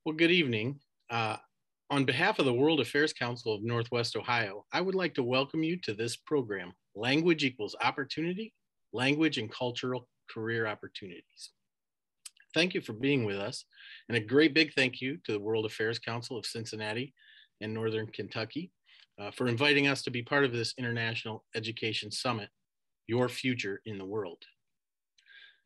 Well, good evening. On behalf of the World Affairs Council of Northwest Ohio, I would like to welcome you to this program, Language Equals Opportunity, Language and Cultural Career Opportunities. Thank you for being with us, and a great big thank you to the World Affairs Council of Cincinnati and Northern Kentucky for inviting us to be part of this International Education Summit, Your Future in the World.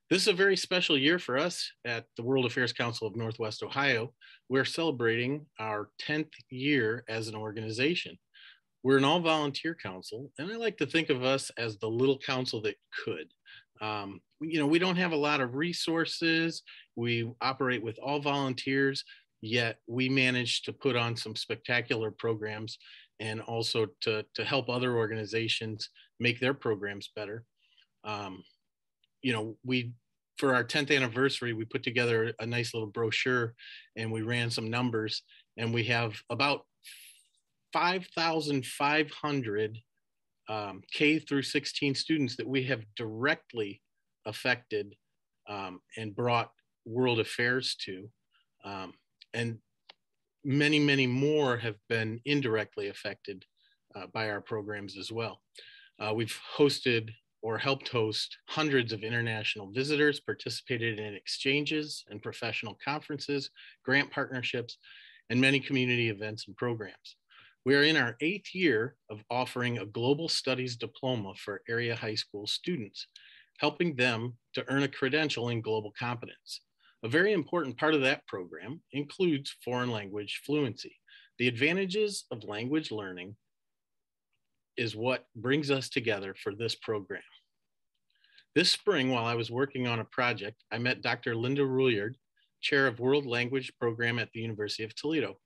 This is a very special year for us at the World Affairs Council of Northwest Ohio. We're celebrating our 10th year as an organization. We're an all-volunteer council, and I like to think of us as the little council that could. We don't have a lot of resources. We operate with all volunteers, yet we managed to put on some spectacular programs and also to help other organizations make their programs better. For our 10th anniversary, we put together a nice little brochure and we ran some numbers, and we have about 5,500 K through 16 students that we have directly affected and brought world affairs to. And many, many more have been indirectly affected by our programs as well. We've hosted or helped host hundreds of international visitors, participated in exchanges and professional conferences, grant partnerships, and many community events and programs. We are in our 8th year of offering a global studies diploma for area high school students, helping them to earn a credential in global competence. A very important part of that program includes foreign language fluency. The advantages of language learning is what brings us together for this program. This spring, while I was working on a project, I met Dr. Linda Rouillard, chair of World Language Program at the University of Toledo.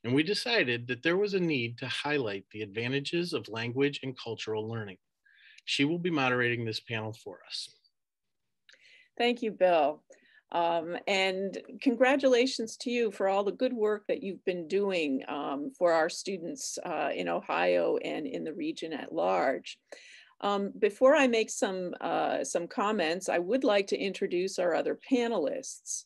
And we decided that there was a need to highlight the advantages of language and cultural learning. She will be moderating this panel for us. Thank you, Bill. And congratulations to you for all the good work that you've been doing for our students in Ohio and in the region at large. Before I make some comments, I would like to introduce our other panelists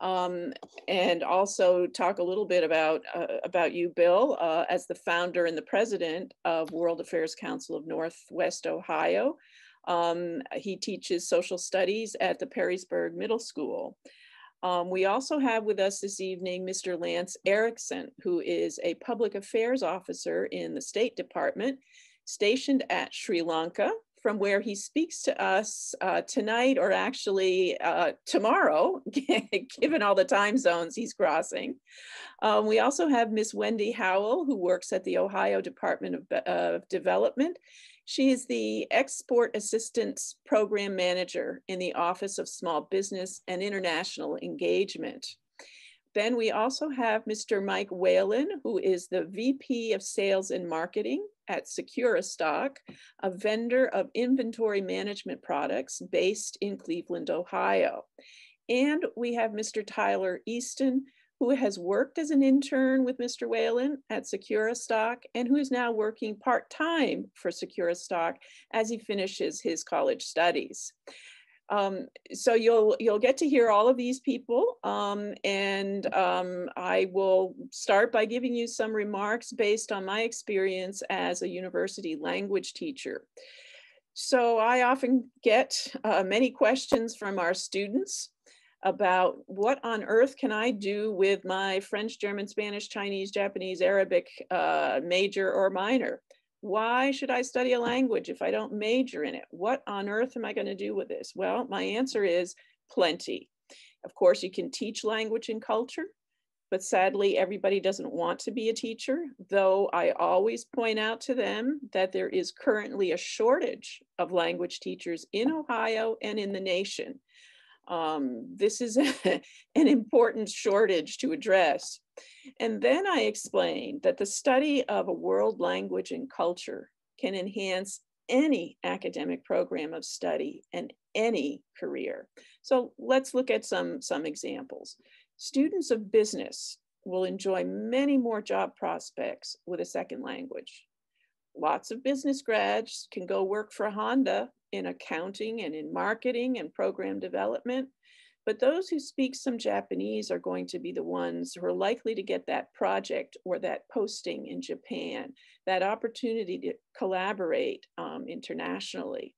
and also talk a little bit about you, Bill, as the founder and the president of World Affairs Council of Northwest Ohio. He teaches social studies at the Perrysburg Middle School. We also have with us this evening Mr. Lance Erickson, who is a public affairs officer in the State Department, stationed at Sri Lanka, from where he speaks to us tonight, or actually tomorrow, given all the time zones he's crossing. We also have Miss Wendy Howe, who works at the Ohio Department of Development. She is the Export Assistance Program Manager in the Office of Small Business and International Engagement. Then we also have Mr. Mike Whalen, who is the VP of Sales and Marketing at Securastock, a vendor of inventory management products based in Cleveland, Ohio. And we have Mr. Tyler Easton, who has worked as an intern with Mr. Whalen at Securastock and who is now working part-time for Securastock as he finishes his college studies. So you'll get to hear all of these people, and I will start by giving you some remarks based on my experience as a university language teacher. So I often get many questions from our students about what on earth can I do with my French, German, Spanish, Chinese, Japanese, Arabic major or minor? Why should I study a language if I don't major in it? What on earth am I going to do with this? Well, my answer is plenty. Of course, you can teach language and culture, but sadly, everybody doesn't want to be a teacher, though I always point out to them that there is currently a shortage of language teachers in Ohio and in the nation. This is an important shortage to address. And then I explained that the study of a world language and culture can enhance any academic program of study and any career. So let's look at some examples. Students of business will enjoy many more job prospects with a second language. Lots of business grads can go work for Honda in accounting and in marketing and program development. But those who speak some Japanese are going to be the ones who are likely to get that project or that posting in Japan, that opportunity to collaborate internationally.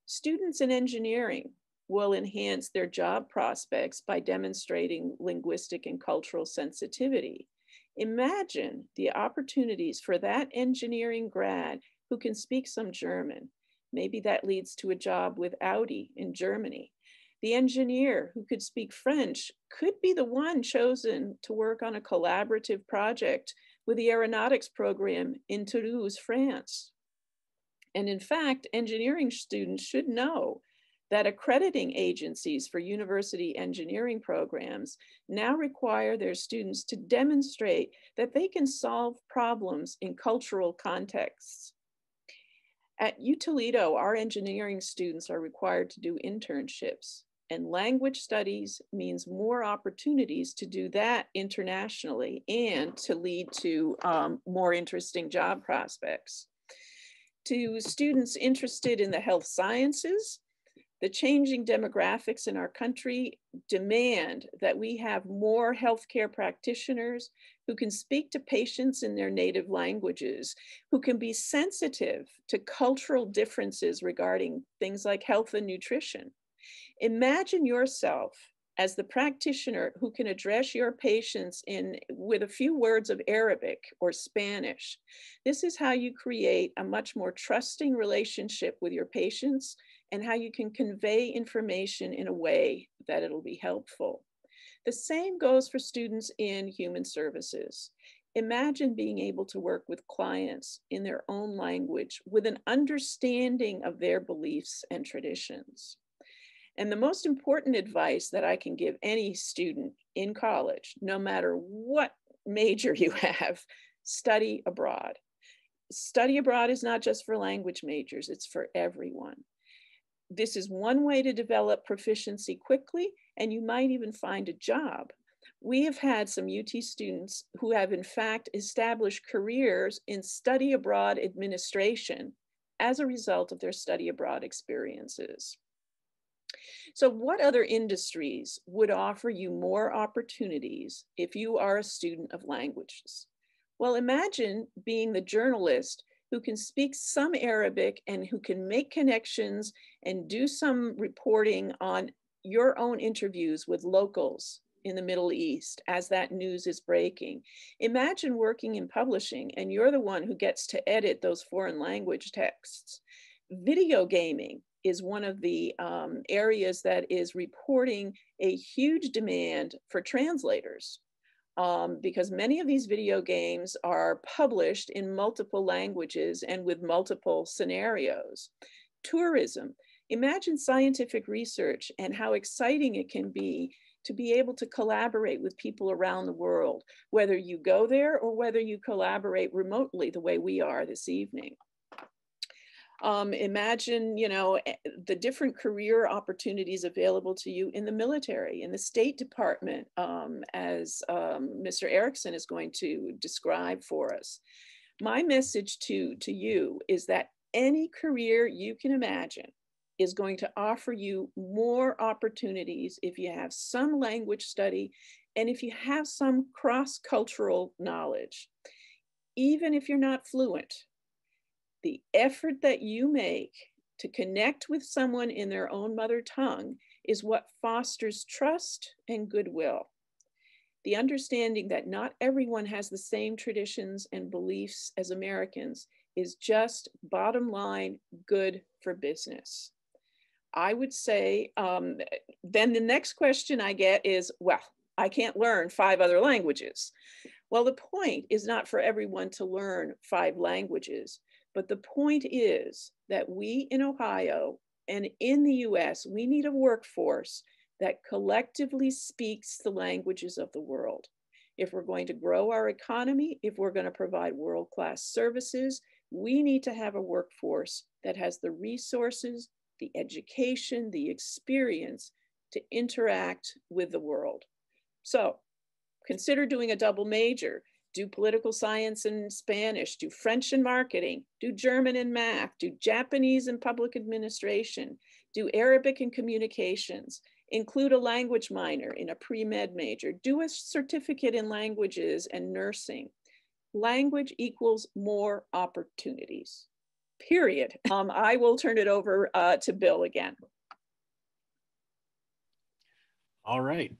Students in engineering will enhance their job prospects by demonstrating linguistic and cultural sensitivity. Imagine the opportunities for that engineering grad who can speak some German. Maybe that leads to a job with Audi in Germany. The engineer who could speak French could be the one chosen to work on a collaborative project with the aeronautics program in Toulouse, France. And in fact, engineering students should know that accrediting agencies for university engineering programs now require their students to demonstrate that they can solve problems in cultural contexts. At U Toledo, our engineering students are required to do internships, and language studies means more opportunities to do that internationally and to lead to more interesting job prospects. To students interested in the health sciences, the changing demographics in our country demand that we have more healthcare practitioners who can speak to patients in their native languages, who can be sensitive to cultural differences regarding things like health and nutrition. Imagine yourself as the practitioner who can address your patients with a few words of Arabic or Spanish. This is how you create a much more trusting relationship with your patients and how you can convey information in a way that it'll be helpful. The same goes for students in human services. Imagine being able to work with clients in their own language with an understanding of their beliefs and traditions. And the most important advice that I can give any student in college, no matter what major you have, study abroad. Study abroad is not just for language majors, it's for everyone. This is one way to develop proficiency quickly, and you might even find a job. We have had some UT students who have in fact established careers in study abroad administration as a result of their study abroad experiences. So what other industries would offer you more opportunities if you are a student of languages? Well, imagine being the journalist who can speak some Arabic and who can make connections and do some reporting on your own interviews with locals in the Middle East as that news is breaking. Imagine working in publishing and you're the one who gets to edit those foreign language texts. Video gaming is one of the areas that is reporting a huge demand for translators because many of these video games are published in multiple languages and with multiple scenarios. Tourism. Imagine scientific research and how exciting it can be to be able to collaborate with people around the world, whether you go there or whether you collaborate remotely the way we are this evening. Imagine, the different career opportunities available to you in the military, in the State Department, as Mr. Erickson is going to describe for us. My message to you is that any career you can imagine is going to offer you more opportunities if you have some language study and if you have some cross-cultural knowledge. Even if you're not fluent, the effort that you make to connect with someone in their own mother tongue is what fosters trust and goodwill. The understanding that not everyone has the same traditions and beliefs as Americans is just bottom line good for business. I would say, then the next question I get is, well, I can't learn 5 other languages. Well, the point is not for everyone to learn 5 languages. But the point is that we in Ohio and in the US, we need a workforce that collectively speaks the languages of the world. If we're going to grow our economy, if we're going to provide world-class services, we need to have a workforce that has the resources, the education, the experience to interact with the world. So consider doing a double major. Do political science and Spanish, do French and marketing, do German and math, do Japanese and public administration, do Arabic and communications. Include a language minor in a pre-med major. Do a certificate in languages and nursing. Language equals more opportunities, period. I will turn it over to Bill again. All right.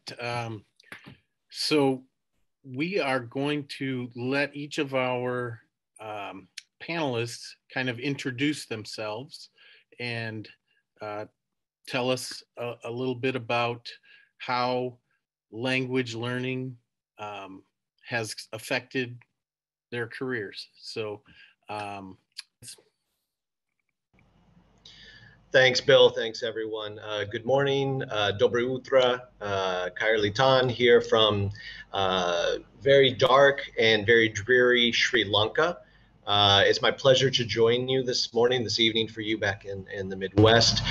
So we are going to let each of our panelists kind of introduce themselves and tell us a little bit about how language learning has affected their careers. So thanks, Bill. Thanks, everyone. Good morning. Dobre Utra. Kairli Tan here from very dark and very dreary Sri Lanka. It's my pleasure to join you this evening for you back in the Midwest.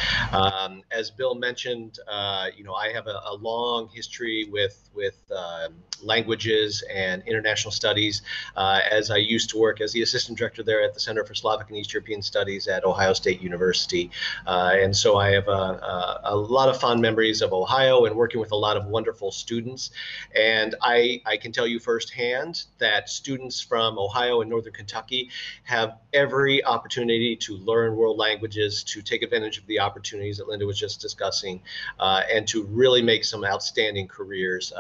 As Bill mentioned, you know, I have a long history with languages and international studies, as I used to work as the assistant director there at the Center for Slavic and East European Studies at Ohio State University. And so I have a lot of fond memories of Ohio and working with a lot of wonderful students. And I can tell you firsthand that students from Ohio and Northern Kentucky have every opportunity to learn world languages, to take advantage of the opportunities that Linda was just discussing, and to really make some outstanding careers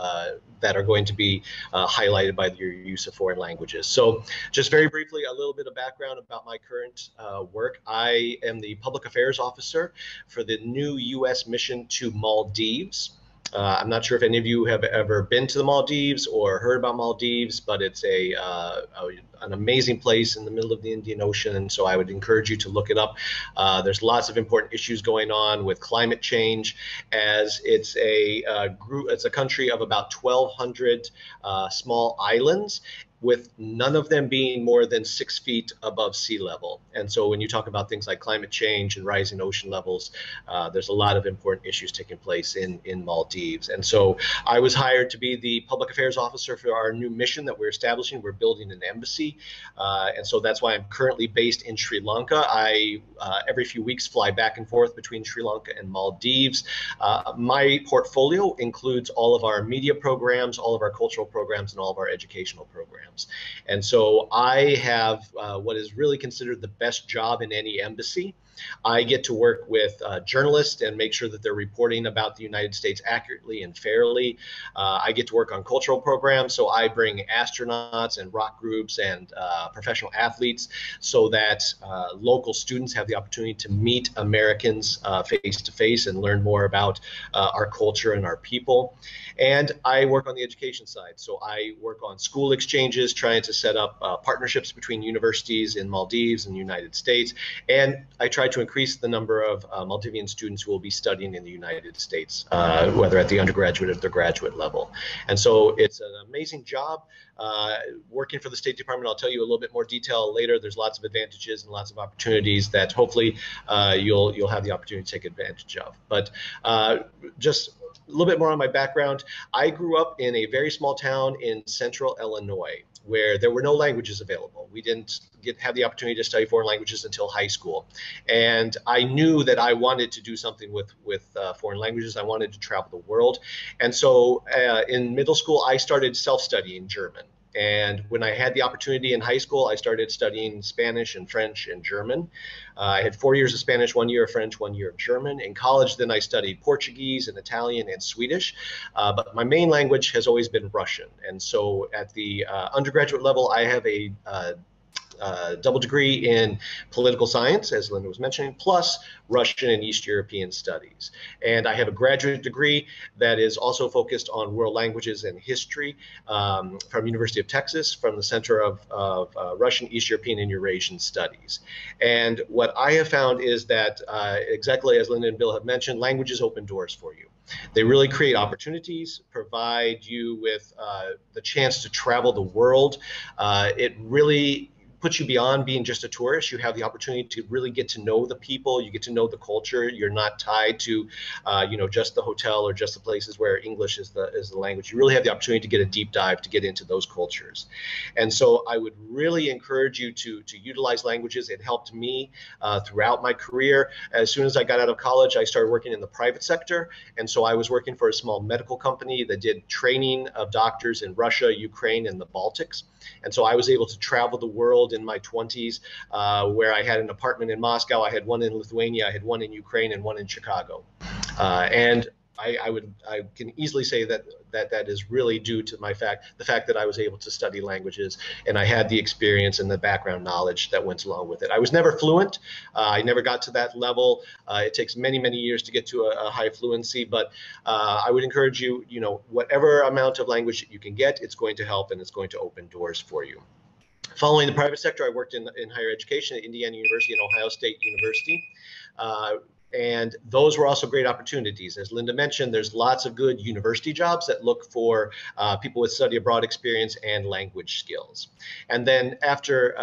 that are going to be highlighted by your use of foreign languages. So just very briefly, a little bit of background about my current work. I am the public affairs officer for the new U.S. mission to Maldives. I'm not sure if any of you have ever been to the Maldives or heard about Maldives, but it's an amazing place in the middle of the Indian Ocean, and so I would encourage you to look it up. There's lots of important issues going on with climate change, as it's a country of about 1,200 small islands, with none of them being more than 6 feet above sea level. And so when you talk about things like climate change and rising ocean levels, there's a lot of important issues taking place in Maldives. And so I was hired to be the public affairs officer for our new mission that we're establishing. We're building an embassy. And so that's why I'm currently based in Sri Lanka. I, every few weeks, fly back and forth between Sri Lanka and Maldives. My portfolio includes all of our media programs, all of our cultural programs, and all of our educational programs. And so I have what is really considered the best job in any embassy. I get to work with journalists and make sure that they're reporting about the United States accurately and fairly. I get to work on cultural programs, so I bring astronauts and rock groups and professional athletes so that local students have the opportunity to meet Americans face to face and learn more about our culture and our people. And I work on the education side, so I work on school exchanges, trying to set up partnerships between universities in Maldives and the United States, and I try to increase the number of Maldivian students who will be studying in the United States, whether at the undergraduate or the graduate level. And so it's an amazing job working for the State Department. I'll tell you a little bit more detail later. There's lots of advantages and lots of opportunities that hopefully you'll have the opportunity to take advantage of. But just a little bit more on my background. I grew up in a very small town in central Illinois where there were no languages available. We didn't have the opportunity to study foreign languages until high school. And I knew that I wanted to do something with foreign languages. I wanted to travel the world. And so in middle school, I started self-studying German. And when I had the opportunity in high school, I started studying Spanish and French and German. I had 4 years of Spanish, 1 year of French, 1 year of German. In college, then I studied Portuguese and Italian and Swedish. But my main language has always been Russian. And so at the undergraduate level, I have a double degree in political science, as Linda was mentioning, plus Russian and East European studies. And I have a graduate degree that is also focused on world languages and history from University of Texas, from the Center of Russian, East European, and Eurasian Studies. And what I have found is that, exactly as Linda and Bill have mentioned, languages open doors for you. They really create opportunities, provide you with the chance to travel the world. It really puts you beyond being just a tourist. You have the opportunity to really get to know the people. You get to know the culture. You're not tied to, just the hotel or just the places where English is the language. You really have the opportunity to get a deep dive to get into those cultures. And so I would really encourage you to utilize languages. It helped me throughout my career. As soon as I got out of college, I started working in the private sector. And so I was working for a small medical company that did training of doctors in Russia, Ukraine, and the Baltics. And so I was able to travel the world in my 20s, where I had an apartment in Moscow, I had one in Lithuania, I had one in Ukraine, and one in Chicago. And I can easily say that is really due to the fact that I was able to study languages, and I had the experience and the background knowledge that went along with it. I was never fluent. I never got to that level. It takes many, many years to get to a high fluency, but I would encourage you, whatever amount of language that you can get, it's going to help and it's going to open doors for you. Following the private sector, I worked in higher education at Indiana University and Ohio State University. And those were also great opportunities. As Linda mentioned, there's lots of good university jobs that look for people with study abroad experience and language skills. And then after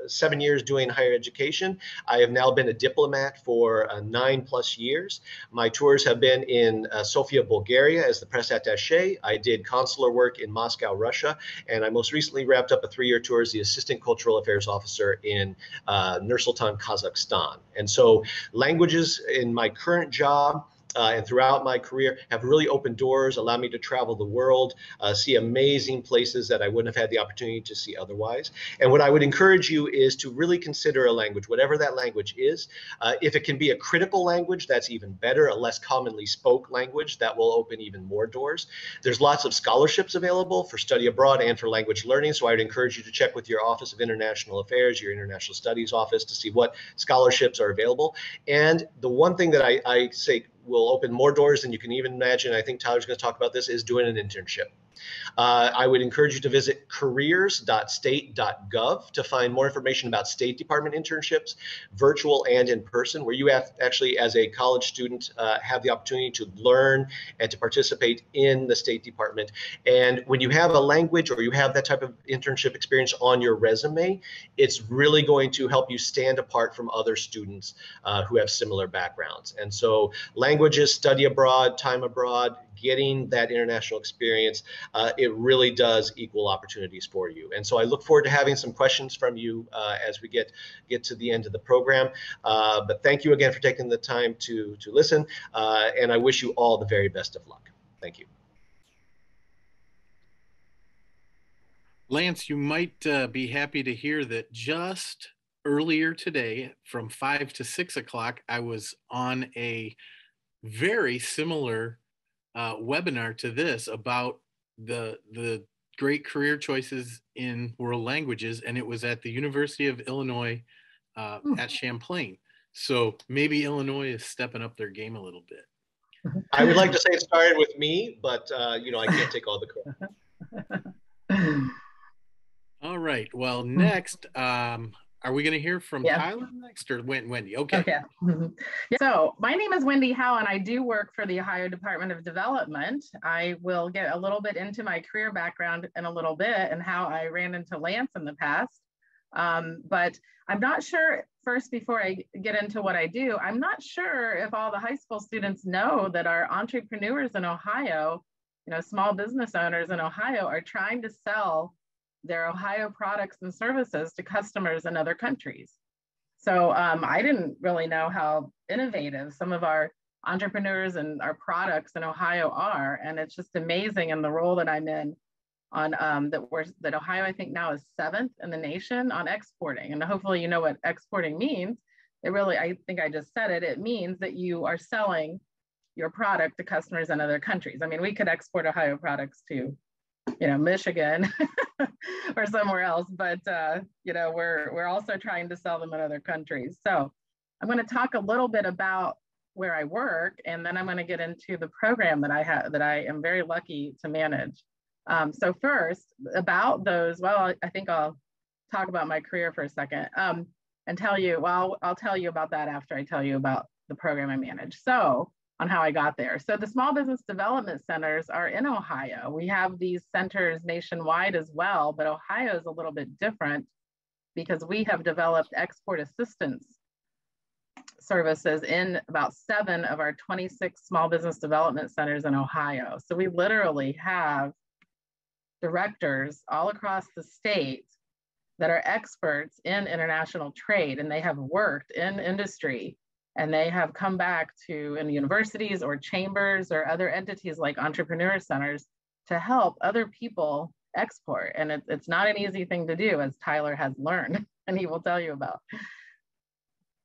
7 years doing higher education, I have now been a diplomat for 9+ years. My tours have been in Sofia, Bulgaria as the press attaché. I did consular work in Moscow, Russia, and I most recently wrapped up a 3-year tour as the assistant cultural affairs officer in Nur-Sultan, Kazakhstan. And so languages in my current job and throughout my career have really opened doors, allowed me to travel the world, see amazing places that I wouldn't have had the opportunity to see otherwise. And what I would encourage you is to really consider a language, whatever that language is. If it can be a critical language, that's even better, a less commonly spoke language, that will open even more doors. There's lots of scholarships available for study abroad and for language learning, so I would encourage you to check with your Office of International Affairs, your International Studies office, to see what scholarships are available. And the one thing that I say will open more doors than you can even imagine, I think Tyler's going to talk about this, is doing an internship. I would encourage you to visit careers.state.gov to find more information about State Department internships, virtual and in person, where you have actually, as a college student, have the opportunity to learn and to participate in the State Department. And when you have a language or you have that type of internship experience on your resume, it's really going to help you stand apart from other students who have similar backgrounds. And so languages, study abroad, time abroad, getting that international experience, it really does equal opportunities for you. And so I look forward to having some questions from you as we get to the end of the program. But thank you again for taking the time to listen, and I wish you all the very best of luck. Thank you. Lance, you might be happy to hear that just earlier today from 5 to 6 o'clock, I was on a very similar webinar to this about the great career choices in world languages, and it was at the University of Illinois at Champlain. So maybe Illinois is stepping up their game a little bit. I would like to say it started with me, but I can't take all the credit. All right. Well, next, are we going to hear from Tyler next or Wendy? Okay. So my name is Wendy Howe, and I do work for the Ohio Department of Development. I will get a little bit into my career background in a little bit and how I ran into Lance in the past. But I'm not sure, first, before I get into what I do, I'm not sure if all the high school students know that our entrepreneurs in Ohio, small business owners in Ohio, are trying to sell their Ohio products and services to customers in other countries. So I didn't really know how innovative some of our entrepreneurs and our products in Ohio are. And it's just amazing in the role that I'm in on that Ohio, I think now is 7th in the nation on exporting. And hopefully you know what exporting means. It really, I think I just said it, it means that you are selling your product to customers in other countries. I mean, we could export Ohio products to, Michigan or somewhere else, but we're also trying to sell them in other countries. So I'm going to talk a little bit about where I work, and then I'm going to get into the program that I am very lucky to manage. So first, about those, well, I think I'll talk about my career for a second and tell you, well, I'll tell you about that after I tell you about the program I manage. So on how I got there. So the Small Business Development Centers are in Ohio. We have these centers nationwide as well, but Ohio is a little bit different because we have developed export assistance services in about 7 of our 26 small business development centers in Ohio. So we literally have directors all across the state that are experts in international trade, and they have worked in industry, and they have come back to in universities or chambers or other entities like entrepreneur centers to help other people export. And it's not an easy thing to do, as Tyler has learned, and he will tell you about.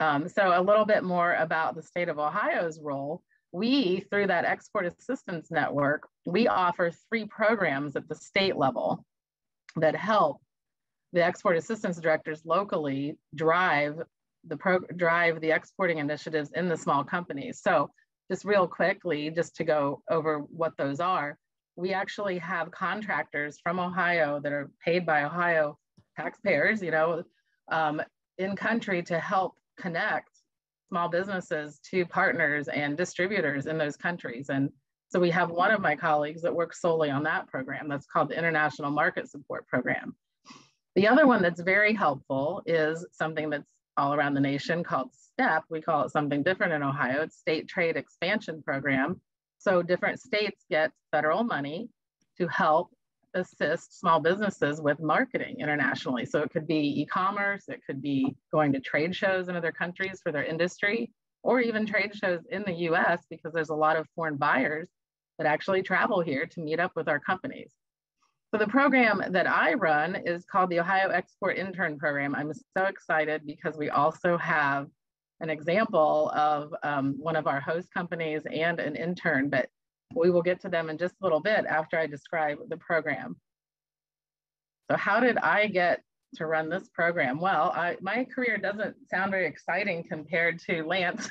So a little bit more about the state of Ohio's role. We, through that Export Assistance Network, we offer 3 programs at the state level that help the export assistance directors locally drive the exporting initiatives in the small companies. So just real quickly, just to go over what those are, we actually have contractors from Ohio that are paid by Ohio taxpayers, in country to help connect small businesses to partners and distributors in those countries. And so we have one of my colleagues that works solely on that program. That's called the International Market Support Program. The other one that's very helpful is something that's all around the nation called STEP. We call it something different in Ohio. It's State Trade Expansion Program. So different states get federal money to help assist small businesses with marketing internationally. So it could be e-commerce, it could be going to trade shows in other countries for their industry, or even trade shows in the US, because there's a lot of foreign buyers that actually travel here to meet up with our companies. So the program that I run is called the Ohio Export Intern Program. I'm so excited because we also have an example of one of our host companies and an intern, but we will get to them in just a little bit after I describe the program. So how did I get to run this program? Well, my career doesn't sound very exciting compared to Lance,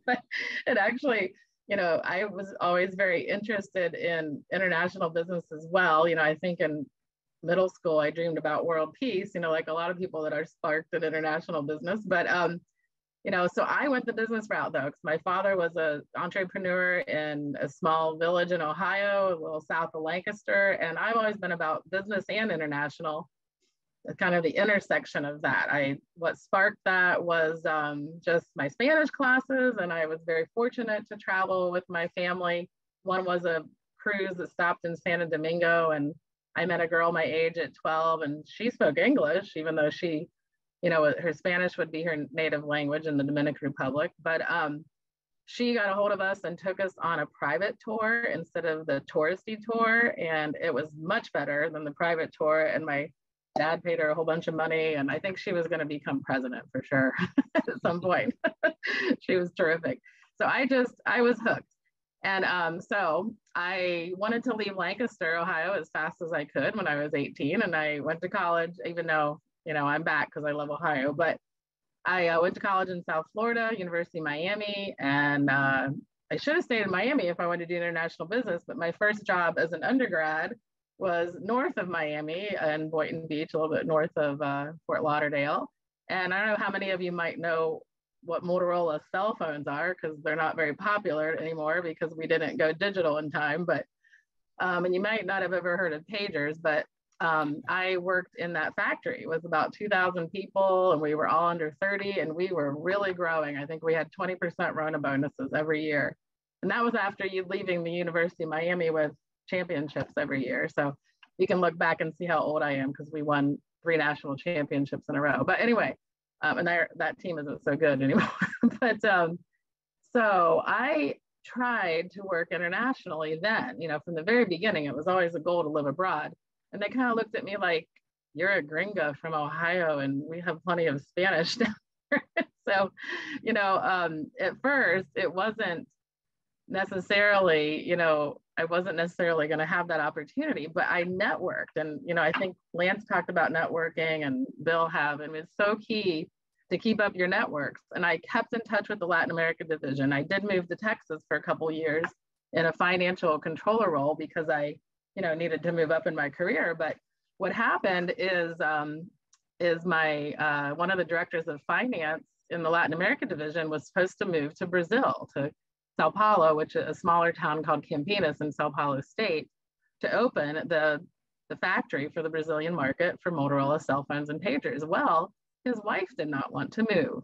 but it actually, I was always very interested in international business as well. I think in middle school, I dreamed about world peace, like a lot of people that are sparked in international business. But, so I went the business route though, because my father was an entrepreneur in a small village in Ohio, a little south of Lancaster. And I've always been about business and international, kind of the intersection of that. What sparked that was just my Spanish classes, and I was very fortunate to travel with my family. One was a cruise that stopped in Santo Domingo, and I met a girl my age at 12, and she spoke English, even though she, her Spanish would be her native language in the Dominican Republic. But she got a hold of us and took us on a private tour instead of the touristy tour, and it was much better than the private tour. And my dad paid her a whole bunch of money, and I think she was going to become president for sure at some point. She was terrific. So I was hooked. And so I wanted to leave Lancaster, Ohio as fast as I could when I was 18. And I went to college, even though, I'm back because I love Ohio. But I went to college in South Florida, University of Miami. And I should have stayed in Miami if I wanted to do international business. But my first job as an undergrad was north of Miami in Boynton Beach, a little bit north of Fort Lauderdale. And I don't know how many of you might know what Motorola cell phones are, because they're not very popular anymore because we didn't go digital in time. But and you might not have ever heard of pagers, but I worked in that factory with about 2,000 people, and we were all under 30, and we were really growing. I think we had 20% Rona bonuses every year. And that was after you leaving the University of Miami with championships every year. So you can look back and see how old I am, because we won 3 national championships in a row. But anyway, and that team isn't so good anymore. But so I tried to work internationally then. From the very beginning, it was always a goal to live abroad. And they kind of looked at me like, you're a gringa from Ohio and we have plenty of Spanish down here. So, at first it wasn't necessarily, I wasn't necessarily going to have that opportunity, but I networked. And, I think Lance talked about networking, and Bill have, and it's so key to keep up your networks. And I kept in touch with the Latin America division. I did move to Texas for a couple of years in a financial controller role because I, needed to move up in my career. But what happened is my, one of the directors of finance in the Latin America division was supposed to move to Brazil, to Sao Paulo, which is a smaller town called Campinas in Sao Paulo state, to open the the factory for the Brazilian market for Motorola cell phones and pagers. Well, his wife did not want to move.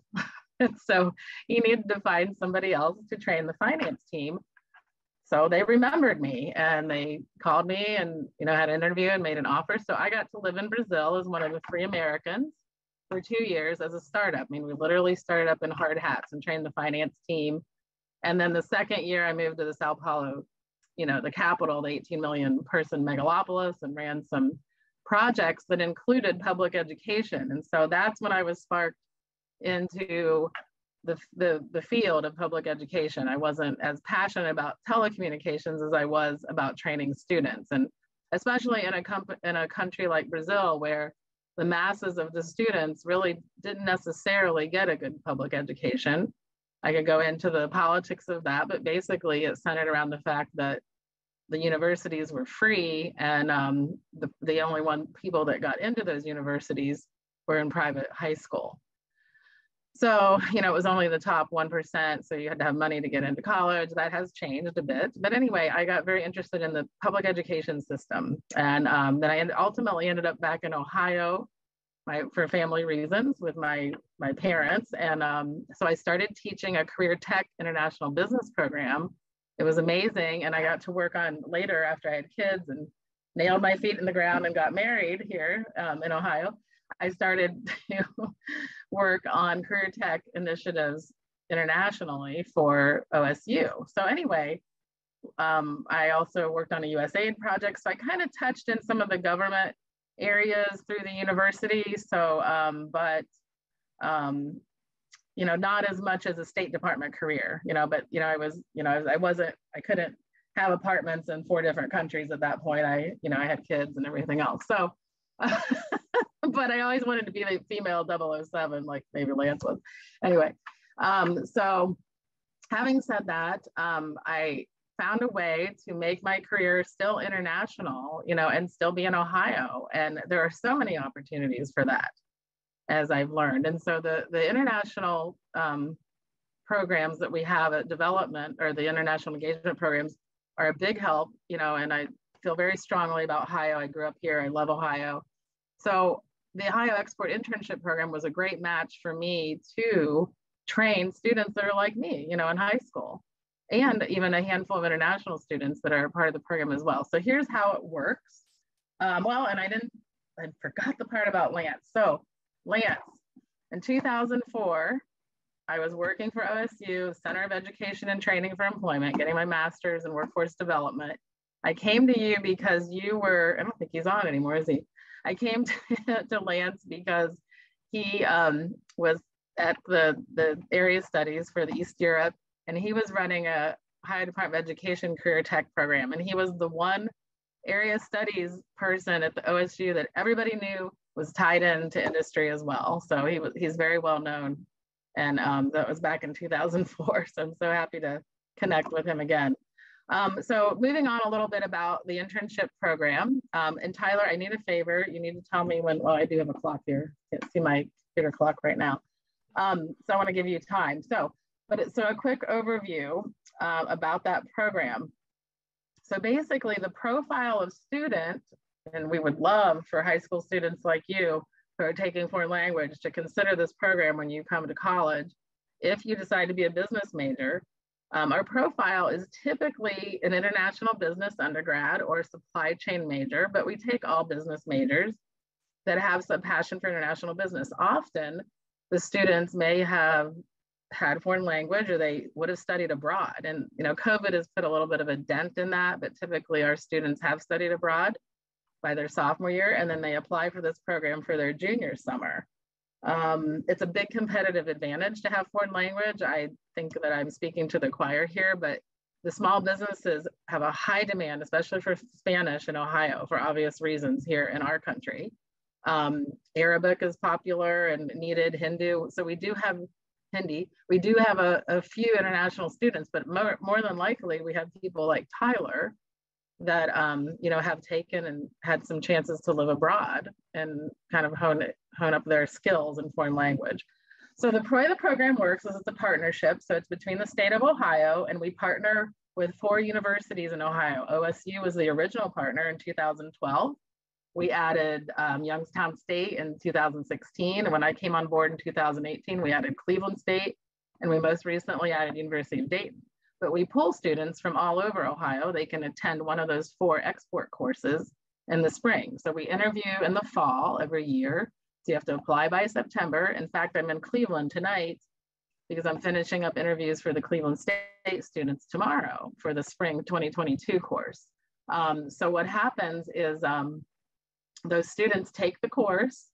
And so he needed to find somebody else to train the finance team. So they remembered me and they called me and, had an interview and made an offer. So I got to live in Brazil as one of the 3 Americans for 2 years as a startup. I mean, we literally started up in hard hats and trained the finance team. And then the second year I moved to the Sao Paulo, the capital, the 18 million person megalopolis, and ran some projects that included public education. And so that's when I was sparked into the field of public education. I wasn't as passionate about telecommunications as I was about training students. And especially in a country like Brazil, where the masses of the students really didn't necessarily get a good public education. I could go into the politics of that, but basically it centered around the fact that the universities were free, and the only people that got into those universities were in private high school. So, it was only the top 1%. So you had to have money to get into college. That has changed a bit. But anyway, I got very interested in the public education system. And then I ultimately ended up back in Ohio for family reasons with my parents. And so I started teaching a career tech international business program. It was amazing. And I got to work on later after I had kids and nailed my feet in the ground and got married here in Ohio. I started to work on career tech initiatives internationally for OSU. So anyway, I also worked on a USAID project. So I kind of touched in some of the government areas through the university. So, not as much as a State Department career, but, I couldn't have apartments in 4 different countries at that point. I had kids and everything else. So, but I always wanted to be the female 007, like maybe Lance was. Anyway, so having said that, I found a way to make my career still international, and still be in Ohio. And there are so many opportunities for that, as I've learned. And so the international programs that we have at development, or the international engagement programs, are a big help, and I feel very strongly about Ohio. I grew up here. I love Ohio. So the Ohio Export Internship Program was a great match for me to train students that are like me, in high school, and even a handful of international students that are part of the program as well. So here's how it works. And I forgot the part about Lance. So Lance, in 2004, I was working for OSU, Center of Education and Training for Employment, getting my master's in workforce development. I came to you because you were, I don't think he's on anymore, is he? I came to Lance because he was at the area studies for the East Europe, and he was running a Ohio Department of Education career tech program. And he was the one area studies person at the OSU that everybody knew was tied into industry as well. So he's very well known. And that was back in 2004. So I'm so happy to connect with him again. So moving on a little bit about the internship program. And Tyler, I need a favor. You need to tell me when, well, I do have a clock here. Can't see my computer clock right now. So I want to give you time. So a quick overview about that program. So basically the profile of student, and we would love for high school students like you who are taking foreign language to consider this program when you come to college. If you decide to be a business major, our profile is typically an international business undergrad or supply chain major, but we take all business majors that have some passion for international business. Often the students may have had foreign language, or they would have studied abroad. And COVID has put a little bit of a dent in that, but typically our students have studied abroad by their sophomore year, and then they apply for this program for their junior summer. It's a big competitive advantage to have foreign language. I think that I'm speaking to the choir here, but the small businesses have a high demand, especially for Spanish in Ohio, for obvious reasons here in our country. Arabic is popular and needed, Hindu. So we do have Hindi. We do have a few international students, but more than likely we have people like Tyler that have taken and had some chances to live abroad and kind of hone up their skills in foreign language. So the way the program works is it's a partnership. So it's between the state of Ohio, and we partner with 4 universities in Ohio. OSU was the original partner in 2012. We added Youngstown State in 2016. And when I came on board in 2018, we added Cleveland State, and we most recently added University of Dayton. But we pull students from all over Ohio. They can attend one of those 4 export courses in the spring. So we interview in the fall every year. So you have to apply by September. In fact, I'm in Cleveland tonight because I'm finishing up interviews for the Cleveland State students tomorrow for the spring 2022 course. So what happens is those students take the course,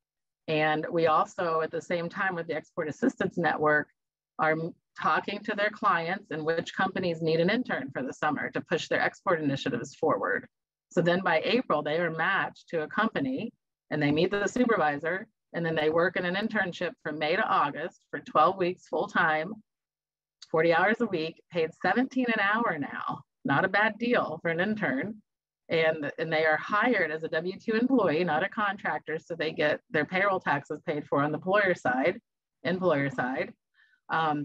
and we also, at the same time with the Export Assistance Network, are talking to their clients and which companies need an intern for the summer to push their export initiatives forward. So then by April, they are matched to a company and they meet the supervisor, and then they work in an internship from May to August for 12 weeks full time, 40 hours a week, paid $17 an hour now. Not a bad deal for an intern. And they are hired as a W-2 employee, not a contractor. So they get their payroll taxes paid for on the employer side.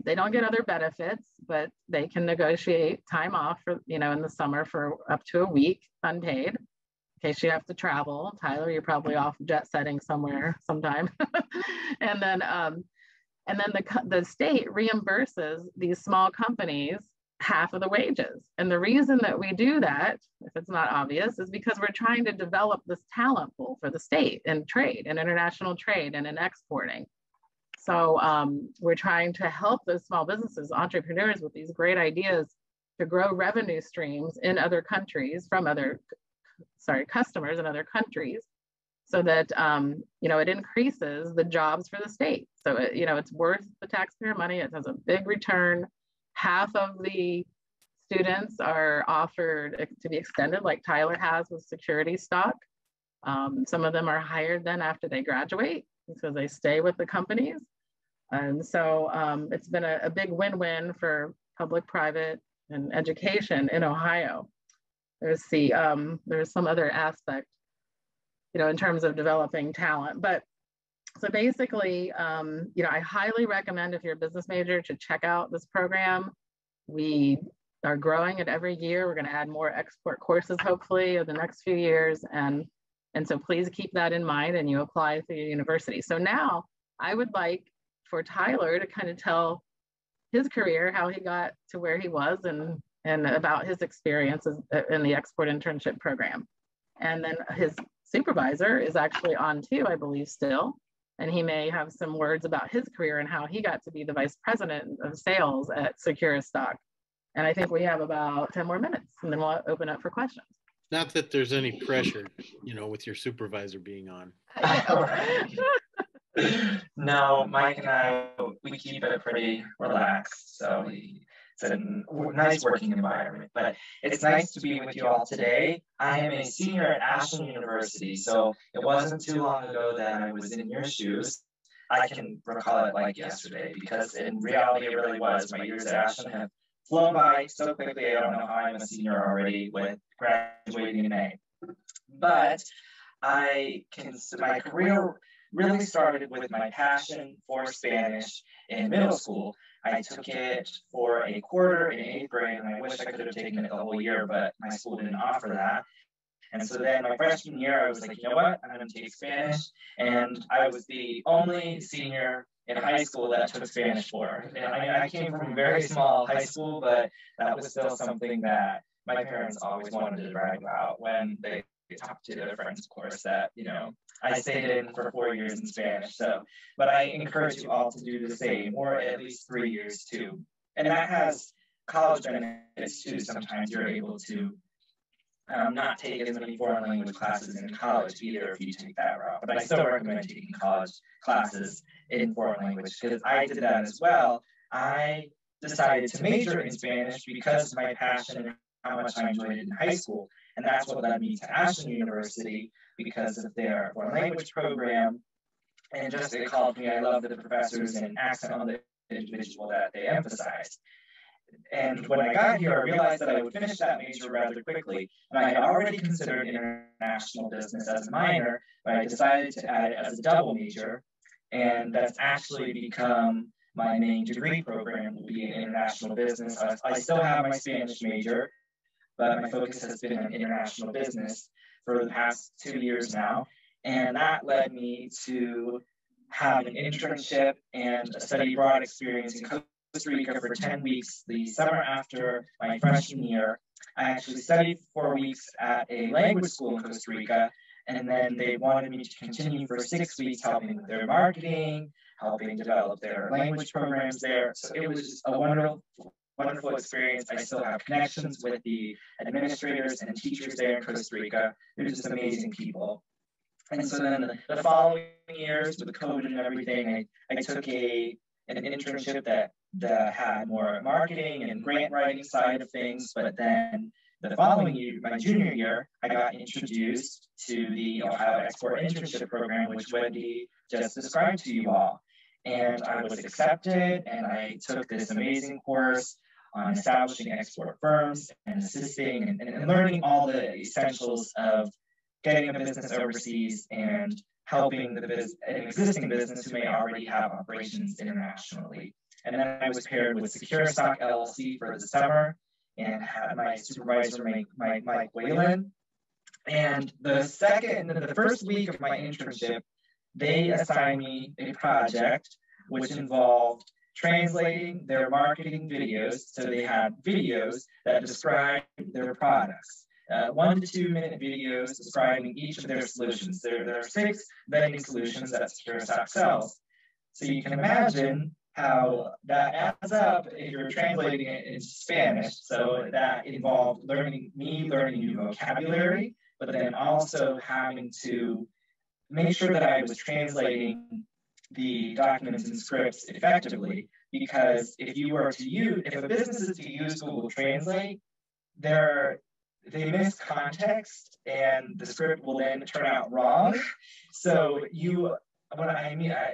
They don't get other benefits, but they can negotiate time off for, in the summer for up to a week, unpaid, in case you have to travel. Tyler, you're probably off jet setting somewhere sometime. and then the state reimburses these small companies half of the wages. And the reason that we do that, if it's not obvious, is because we're trying to develop this talent pool for the state in trade and international trade and in exporting. So we're trying to help those small businesses, entrepreneurs with these great ideas to grow revenue streams in other countries from customers in other countries, so that, it increases the jobs for the state. So, it's worth the taxpayer money. It has a big return. Half of the students are offered to be extended, like Tyler has with security stock. Some of them are hired then after they graduate, because they stay with the companies. And so it's been a big win-win for public, private, and education in Ohio. There's some other aspect, in terms of developing talent. But so basically, I highly recommend, if you're a business major, to check out this program. We are growing it every year. We're going to add more export courses, hopefully, in the next few years. And so please keep that in mind, and you apply through your university. So now I would like for Tyler to kind of tell his career, how he got to where he was, and about his experiences in the export internship program. And then his supervisor is actually on too, I believe, still. And he may have some words about his career and how he got to be the vice president of sales at Securistock. And I think we have about 10 more minutes, and then we'll open up for questions. Not that there's any pressure, with your supervisor being on. No, Mike and I, we keep it pretty relaxed. So it's a nice working environment, but it's nice to be with you all today. I am a senior at Ashland University, so it wasn't too long ago that I was in your shoes. I can recall it like yesterday, because in reality it really was. My years at Ashland have flown by so quickly. I don't know how I'm a senior already with graduating in May. But my career really started with my passion for Spanish in middle school. I took it for a quarter in 8th grade, and I wish I could have taken it the whole year, but my school didn't offer that. And so then my freshman year, I was like, you know what, I'm going to take Spanish. And I was the only senior in high school that took Spanish for. And I came from a very small high school, but that was still something that my parents always wanted to brag about when they talked to their friends, of course, that, I stayed in for 4 years in Spanish. So, but I encourage you all to do the same, or at least 3 years too. And that has college benefits too. Sometimes you're able to not take as many foreign language classes in college either if you take that route. But I still recommend taking college classes in foreign language, because I did that as well. I decided to major in Spanish because of my passion and how much I enjoyed it in high school. And that's what led me to Ashland University, because of their foreign language program. And just it called me, I love the professors and accent on the individual that they emphasized. And when I got here, I realized that I would finish that major rather quickly. And I had already considered international business as a minor, but I decided to add it as a double major. And that's actually become my main degree program, will be in international business. I still have my Spanish major, but my focus has been on international business. for the past 2 years now. And that led me to have an internship and a study abroad experience in Costa Rica for 10 weeks the summer after my freshman year. I actually studied 4 weeks at a language school in Costa Rica, and then they wanted me to continue for 6 weeks helping with their marketing, helping develop their language programs there. So it was just a wonderful experience. I still have connections with the administrators and teachers there in Costa Rica. They're just amazing people. And so then the following years with COVID and everything, I took an internship that had more marketing and grant writing side of things. But then the following year, my junior year, I got introduced to the Ohio Export Internship Program, which Wendy just described to you all. And I was accepted, and I took this amazing course on establishing export firms and assisting and learning all the essentials of getting a business overseas and helping an existing business who may already have operations internationally. And then I was paired with Secure Stock LLC for the summer and had my supervisor, Mike Whalen. And the first week of my internship, they assigned me a project which involved translating their marketing videos. So they had videos that described their products. 1 to 2 minute videos describing each of their solutions. There are 6 vending solutions that Secure Stock sells. So you can imagine how that adds up if you're translating it into Spanish. So that involved learning new vocabulary, but then also having to make sure that I was translating the documents and scripts effectively, because if a business is to use Google Translate, they miss context and the script will then turn out wrong. So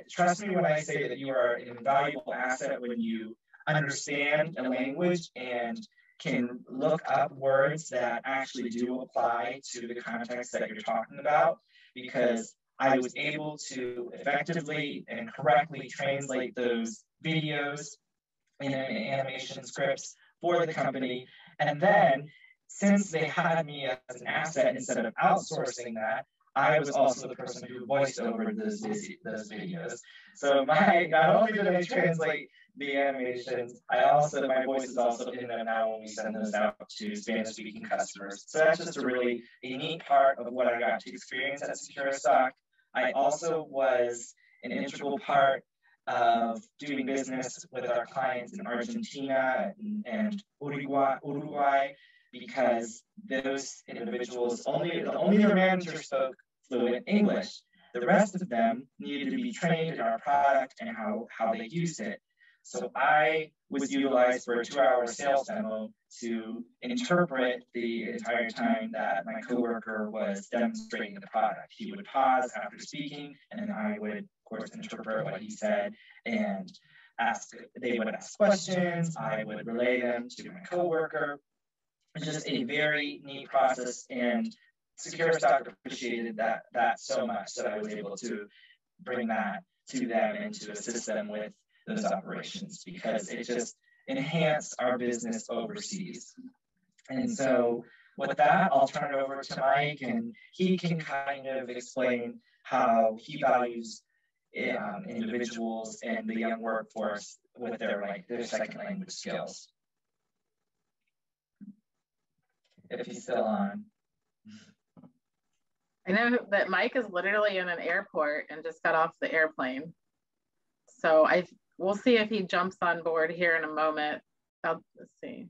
trust me when I say that you are an invaluable asset when you understand a language and can look up words that actually do apply to the context that you're talking about, because I was able to effectively and correctly translate those videos and animation scripts for the company. And then, since they had me as an asset instead of outsourcing that, I was also the person who voiced over those videos. So not only did I translate the animations, my voice is also in them now when we send those out to Spanish-speaking customers. So that's just a really neat part of what I got to experience at Secure Stock. I also was an integral part of doing business with our clients in Argentina and Uruguay, because those individuals, only their manager spoke fluent English. The rest of them needed to be trained in our product and how they used it. So I was utilized for a 2-hour sales demo to interpret the entire time that my coworker was demonstrating the product. He would pause after speaking, and then I would, of course, interpret what he said and they would ask questions. I would relay them to my coworker. It's just a very neat process, and Secure Stock appreciated that so much that I was able to bring that to them and to assist them with those operations, because it just enhanced our business overseas. And so with that, I'll turn it over to Mike, and he can kind of explain how he values individuals and the young workforce with their second language skills. If he's still on. I know that Mike is literally in an airport and just got off the airplane. So we'll see if he jumps on board here in a moment. Let's see.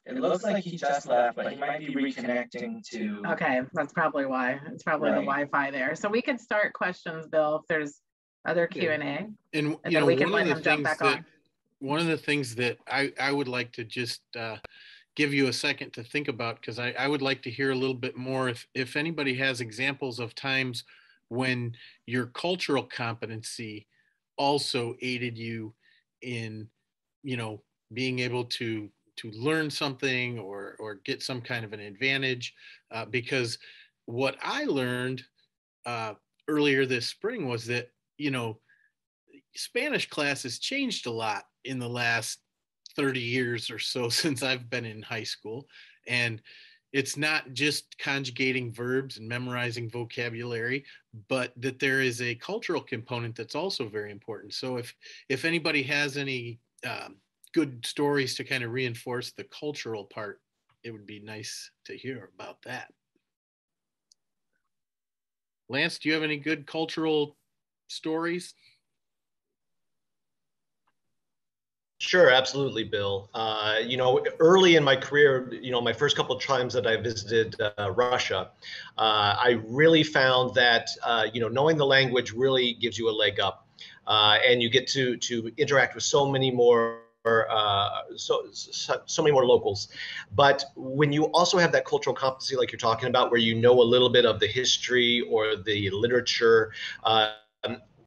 It looks like he just left, but he might be reconnecting to. Okay, that's probably why. It's probably the Wi-Fi there. So we could start questions, Bill, if there's other Q&A. And you know, one of the things that I would like to just give you a second to think about, because I would like to hear a little bit more if anybody has examples of times when your cultural competency also aided you in, being able to learn something or get some kind of an advantage. Because what I learned earlier this spring was that, Spanish class has changed a lot in the last 30 years or so since I've been in high school. And, it's not just conjugating verbs and memorizing vocabulary, but that there is a cultural component that's also very important. So if anybody has any good stories to kind of reinforce the cultural part, it would be nice to hear about that. Lance, do you have any good cultural stories? Sure, absolutely, Bill. You know, early in my career, you know, my first couple of times that I visited Russia, I really found that, you know, knowing the language really gives you a leg up, and you get to interact with so many more so many more locals. But when you also have that cultural competency like you're talking about, where you know a little bit of the history or the literature,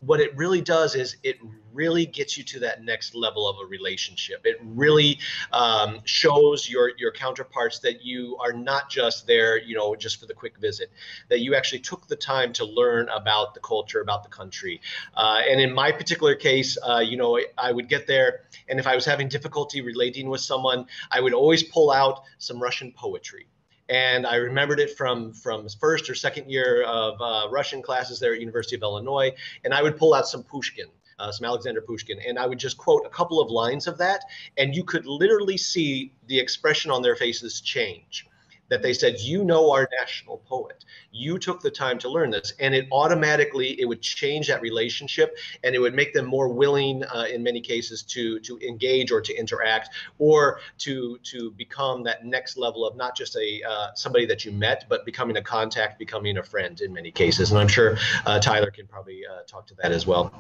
what it really does is it really gets you to that next level of a relationship. It really shows your counterparts that you are not just there, you know, just for the quick visit, that you actually took the time to learn about the culture, about the country. And in my particular case, you know, I would get there, and if I was having difficulty relating with someone, I would always pull out some Russian poetry. And I remembered it from first or second year of Russian classes there at University of Illinois. And I would pull out some Pushkin, some Alexander Pushkin, and I would just quote a couple of lines of that. And you could literally see the expression on their faces change. That they said, you know, our national poet, you took the time to learn this, and it automatically, it would change that relationship, and it would make them more willing in many cases to engage or to interact, or to become that next level of not just a somebody that you met, but becoming a contact, becoming a friend in many cases. And I'm sure Tyler can probably talk to that as well.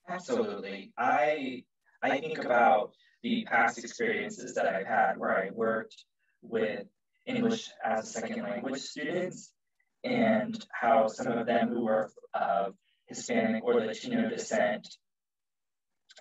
Absolutely. I think about the past experiences that I've had where I worked with English as a second language students, and how some of them who were of Hispanic or Latino descent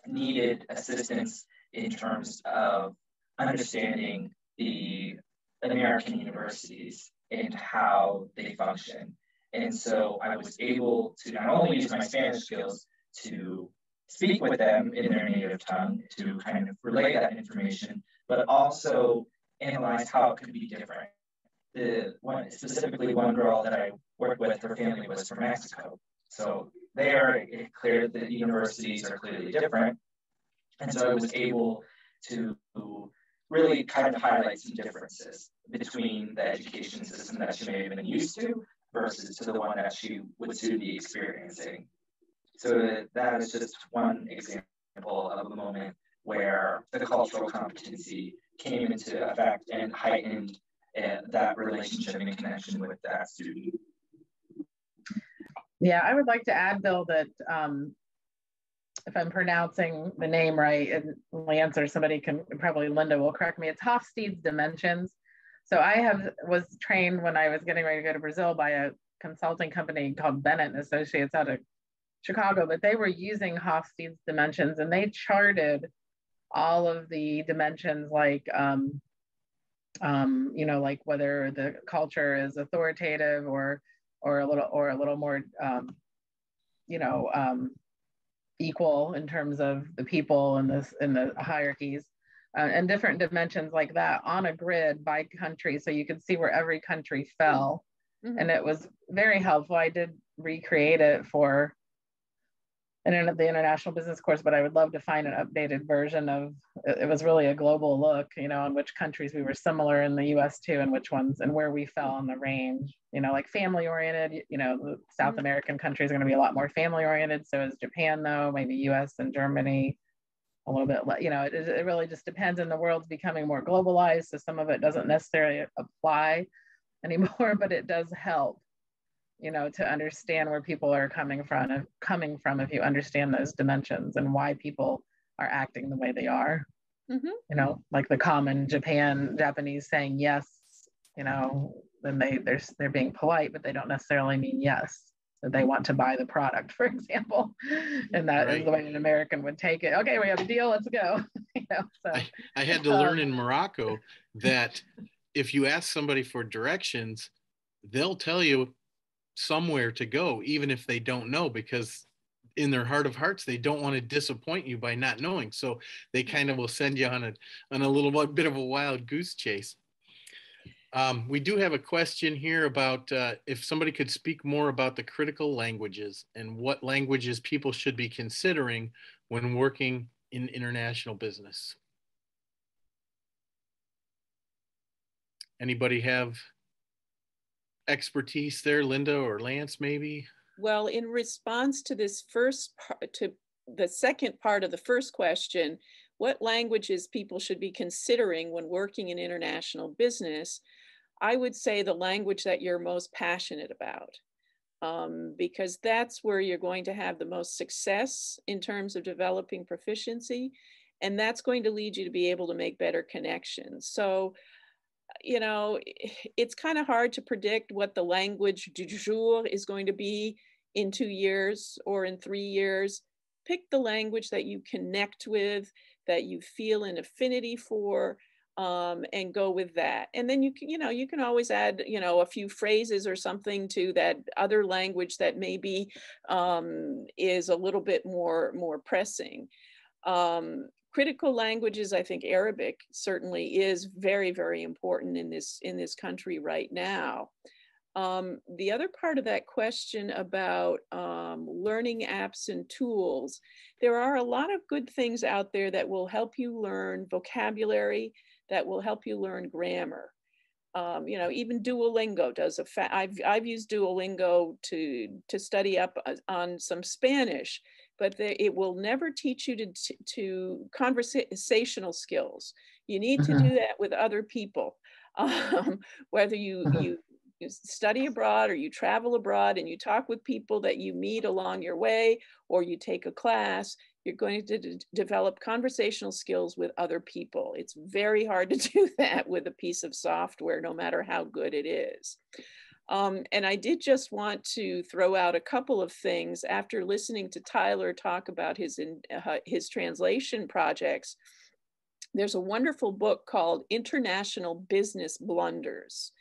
needed assistance in terms of understanding the American universities and how they function. And so I was able to not only use my Spanish skills to speak with them in their native tongue to kind of relay that information, but also analyze how it could be different. Specifically one girl that I worked with, her family was from Mexico. So there, it clear that the universities are clearly different. And so I was able to really kind of highlight some differences between the education system that she may have been used to versus to the one that she would soon be experiencing. So that is just one example of a moment where the cultural competency came into effect and heightened that relationship and connection with that student. Yeah, I would like to add, Bill, that if I'm pronouncing the name right, and Lance or somebody can, probably Linda will correct me, it's Hofstedes Dimensions. So I was trained when I was getting ready to go to Brazil by a consulting company called Bennett & Associates out of Chicago, but they were using Hofstedes Dimensions, and they charted all of the dimensions, like you know, like whether the culture is authoritative or a little more you know, equal in terms of the people in the hierarchies, and different dimensions like that on a grid by country, so you could see where every country fell. Mm-hmm. And it was very helpful. I did recreate it for the international business course, but I would love to find an updated version of it. Was really a global look, you know, on which countries we were similar in the US too, and which ones and where we fell on the range, you know, like family oriented, you know, the South American countries are going to be a lot more family oriented. So is Japan, though, maybe US and Germany a little bit, you know, it really just depends, and the world's becoming more globalized. So some of it doesn't necessarily apply anymore, but it does help, you know, to understand where people are coming from if you understand those dimensions and why people are acting the way they are. Mm-hmm. You know, like the common Japanese saying yes, you know, then they're being polite, but they don't necessarily mean yes, that they want to buy the product, for example. And that is the way an American would take it. Okay, we have a deal, let's go. You know, so I had to learn in Morocco that if you ask somebody for directions, they'll tell you somewhere to go, even if they don't know, because in their heart of hearts, they don't want to disappoint you by not knowing. So they kind of will send you on a little bit of a wild goose chase. We do have a question here about if somebody could speak more about the critical languages and what languages people should be considering when working in international business. Anybody have expertise there, Linda or Lance, maybe? Well, in response to this first part, to the second part of the first question, what languages people should be considering when working in international business, I would say the language that you're most passionate about, because that's where you're going to have the most success in terms of developing proficiency, and that's going to lead you to be able to make better connections. So, you know, it's kind of hard to predict what the language du jour is going to be in 2 years or in 3 years. Pick the language that you connect with, that you feel an affinity for, and go with that. And then you can always add, a few phrases or something to that other language that maybe is a little bit more pressing. Critical languages, I think Arabic certainly is very, very important in this country right now. The other part of that question about learning apps and tools, there are a lot of good things out there that will help you learn vocabulary, that will help you learn grammar. Even Duolingo does I've used Duolingo to study up on some Spanish, but it will never teach you to conversational skills. You need to do that with other people, whether you study abroad or you travel abroad and you talk with people that you meet along your way, or you take a class. You're going to develop conversational skills with other people. It's very hard to do that with a piece of software, no matter how good it is. And I did just want to throw out a couple of things after listening to Tyler talk about his translation projects. There's a wonderful book called International Business Blunders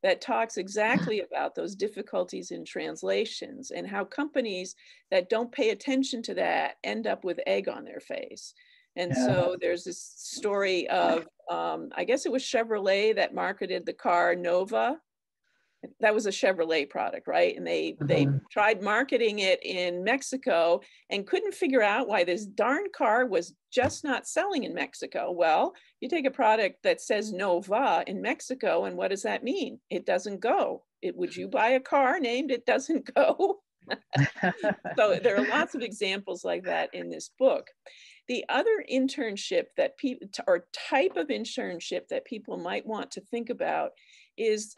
that talks exactly about those difficulties in translations and how companies that don't pay attention to that end up with egg on their face. And so there's this story of, I guess it was Chevrolet that marketed the car Nova. That was a Chevrolet product, right? And they tried marketing it in Mexico and couldn't figure out why this darn car was just not selling in Mexico. Well, you take a product that says Nova in Mexico, and what does that mean? It doesn't go. Would you buy a car named It Doesn't Go? So there are lots of examples like that in this book. The other internship that people, or type of internship that people might want to think about is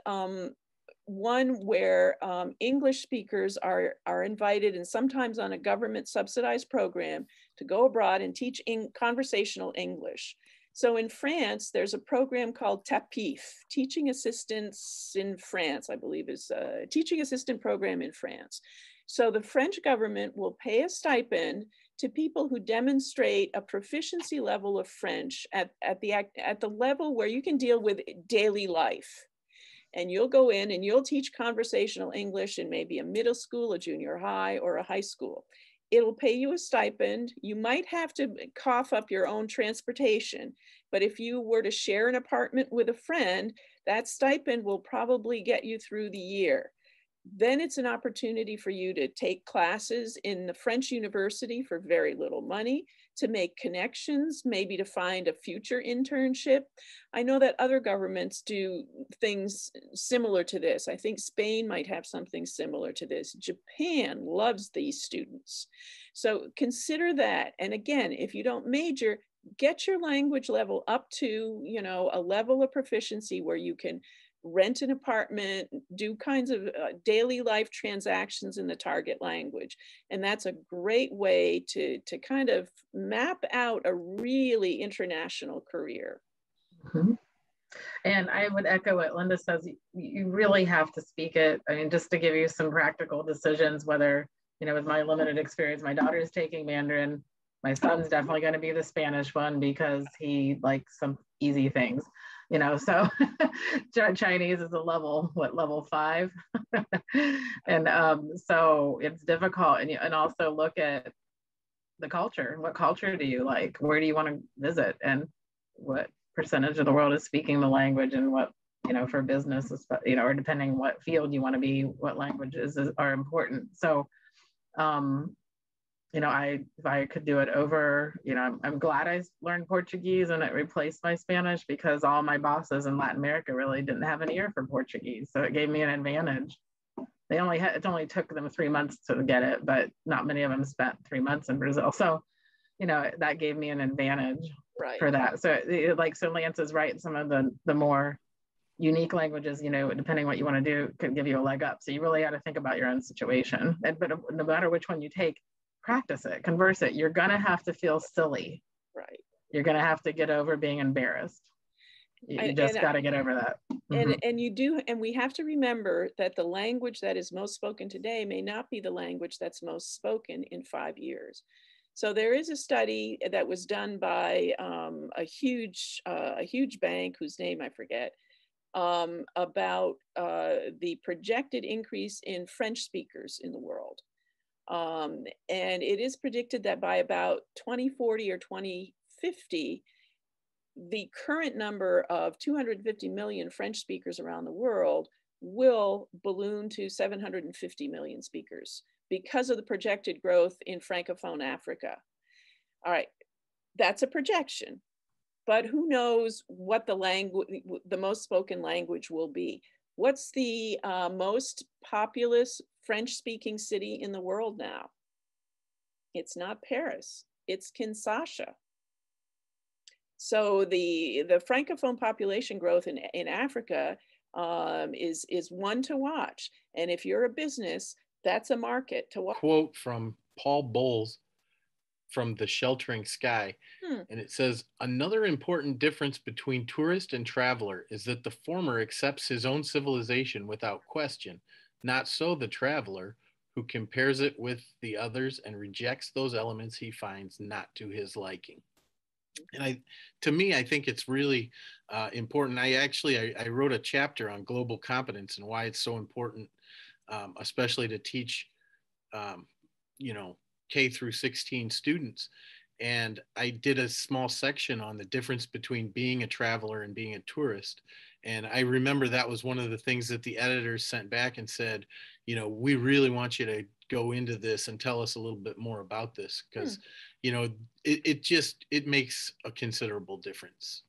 one where English speakers are invited, and sometimes on a government subsidized program, to go abroad and teach conversational English. So in France, there's a program called TAPIF, Teaching Assistants in France, I believe is a teaching assistant program in France. So the French government will pay a stipend to people who demonstrate a proficiency level of French at the level where you can deal with daily life. And you'll go in and you'll teach conversational English in maybe a middle school, a junior high, or a high school. It'll pay you a stipend. You might have to cough up your own transportation, but if you were to share an apartment with a friend, that stipend will probably get you through the year. Then it's an opportunity for you to take classes in the French university for very little money, to make connections, maybe to find a future internship. I know that other governments do things similar to this. I think Spain might have something similar to this. Japan loves these students. So consider that. And again, if you don't major, get your language level up to, a level of proficiency where you can rent an apartment, do kinds of daily life transactions in the target language. And that's a great way to kind of map out a really international career. And I would echo what Linda says, you really have to speak it. I mean, just to give you some practical decisions, whether, with my limited experience, my daughter's taking Mandarin, my son's definitely going to be the Spanish one because he likes some easy things. you know, so Chinese is a level, what, level 5? And so it's difficult. And also look at the culture. What culture do you like? Where do you want to visit? And what percentage of the world is speaking the language, and what, you know, for business, you know, or depending what field you want to be, what languages are important. So, you know, if I could do it over, you know, I'm glad I learned Portuguese and it replaced my Spanish, because all my bosses in Latin America really didn't have an ear for Portuguese. So it gave me an advantage. It only took them 3 months to get it, but not many of them spent 3 months in Brazil. So, you know, that gave me an advantage for that. So so Lance is right. Some of the more unique languages, you know, depending what you want to do, could give you a leg up. So you really got to think about your own situation. But no matter which one you take, practice it, converse it. You're going to have to feel silly. Right. You're going to have to get over being embarrassed. You just got to get over that. And you do, and we have to remember that the language that is most spoken today may not be the language that's most spoken in 5 years. So there is a study that was done by a huge bank whose name I forget, about the projected increase in French speakers in the world. And it is predicted that by about 2040 or 2050, the current number of 250 million French speakers around the world will balloon to 750 million speakers because of the projected growth in Francophone Africa. All right, that's a projection, but who knows what the most spoken language will be. What's the most populous French-speaking city in the world now? It's not Paris, it's Kinshasa. So the Francophone population growth in Africa is one to watch. And if you're a business, that's a market to watch. Quote from Paul Bowles from The Sheltering Sky. And it says, another important difference between tourist and traveler is that the former accepts his own civilization without question, not so the traveler, who compares it with the others and rejects those elements he finds not to his liking. And to me, I think it's really important. I wrote a chapter on global competence and why it's so important, especially to teach, you know, K through 16 students. And I did a small section on the difference between being a traveler and being a tourist. And I remember that was one of the things that the editors sent back and said, you know, we really want you to go into this and tell us a little bit more about this, because, you know, it makes a considerable difference.